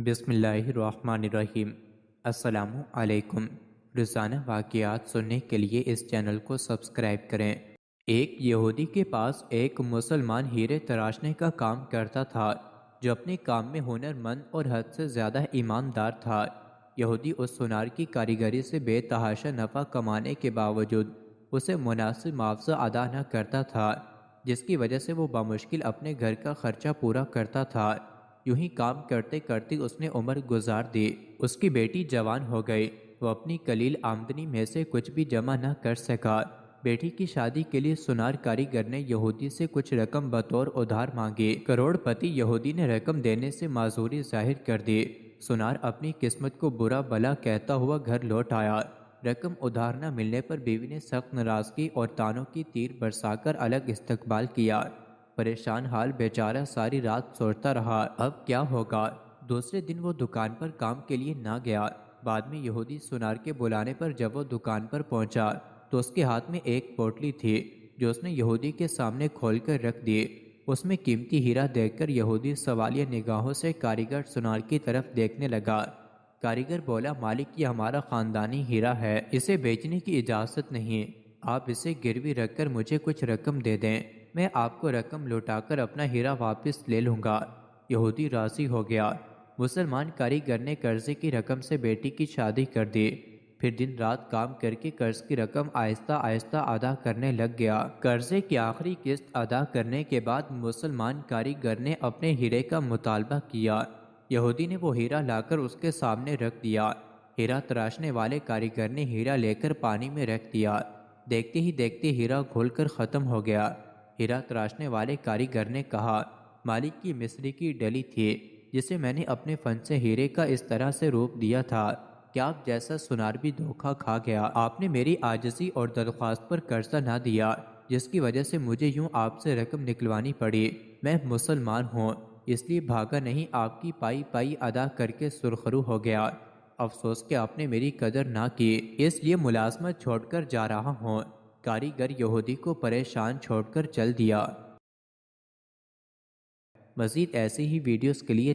بسم اللہ الرحمن الرحیم۔ السلام علیکم۔ روزانہ واقعات سننے کے لیے اس چینل کو سبسکرائب کریں۔ ایک یہودی کے پاس ایک مسلمان ہیرے تراشنے کا کام کرتا تھا جو اپنے کام میں ہنر مند اور حد سے زیادہ ایماندار تھا۔ یہودی اس سونار کی کاریگری سے بے تحاشا نفع کمانے کے باوجود اسے مناسب معاوضہ ادا نہ کرتا تھا، جس کی وجہ سے وہ بمشکل اپنے گھر کا خرچہ پورا کرتا تھا۔ یوں ہی کام کرتے کرتے اس نے عمر گزار دی۔ اس کی بیٹی جوان ہو گئی۔ وہ اپنی قلیل آمدنی میں سے کچھ بھی جمع نہ کر سکا۔ بیٹی کی شادی کے لیے سونار کاریگر نے یہودی سے کچھ رقم بطور ادھار مانگی۔ کروڑ پتی یہودی نے رقم دینے سے معذوری ظاہر کر دی۔ سونار اپنی قسمت کو برا بھلا کہتا ہوا گھر لوٹ آیا۔ رقم ادھار نہ ملنے پر بیوی نے سخت ناراضگی اور طعنوں کی تیر برسا کر الگ استقبال کیا۔ پریشان حال بیچارہ ساری رات سوچتا رہا اب کیا ہوگا۔ دوسرے دن وہ دکان پر کام کے لیے نہ گیا۔ بعد میں یہودی سونار کے بلانے پر جب وہ دکان پر پہنچا تو اس کے ہاتھ میں ایک پوٹلی تھی جو اس نے یہودی کے سامنے کھول کر رکھ دی۔ اس میں قیمتی ہیرا دیکھ کر یہودی سوالیہ نگاہوں سے کاریگر سونار کی طرف دیکھنے لگا۔ کاریگر بولا، مالک یہ ہمارا خاندانی ہیرا ہے، اسے بیچنے کی اجازت نہیں۔ آپ اسے گروی رکھ کر مجھے کچھ رقم دے دیں، میں آپ کو رقم لوٹا کر اپنا ہیرا واپس لے لوں گا۔ یہودی راضی ہو گیا۔ مسلمان کاریگر نے قرضے کی رقم سے بیٹی کی شادی کر دی، پھر دن رات کام کر کے قرض کی رقم آہستہ آہستہ ادا کرنے لگ گیا۔ قرضے کی آخری قسط ادا کرنے کے بعد مسلمان کاریگر نے اپنے ہیرے کا مطالبہ کیا۔ یہودی نے وہ ہیرا لا کر اس کے سامنے رکھ دیا۔ ہیرا تراشنے والے کاریگر نے ہیرا لے کر پانی میں رکھ دیا۔ دیکھتے ہی دیکھتے ہیرا گھل کر ختم ہو گیا۔ ہیرا تراشنے والے کاریگر نے کہا، مالک کی مصری کی ڈلی تھی جسے میں نے اپنے فن سے ہیرے کا اس طرح سے روپ دیا تھا کہ آپ جیسا سونار بھی دھوکہ کھا گیا۔ آپ نے میری عاجزی اور درخواست پر قرضہ نہ دیا، جس کی وجہ سے مجھے یوں آپ سے رقم نکلوانی پڑی۔ میں مسلمان ہوں، اس لیے بھاگا نہیں، آپ کی پائی پائی ادا کر کے سرخرو ہو گیا۔ افسوس کہ آپ نے میری قدر نہ کی، اس لیے ملازمت چھوڑ کر جا رہا ہوں۔ کاریگر یہودی کو پریشان چھوڑ کر چل دیا۔ مزید ایسی ہی ویڈیوز کے لیے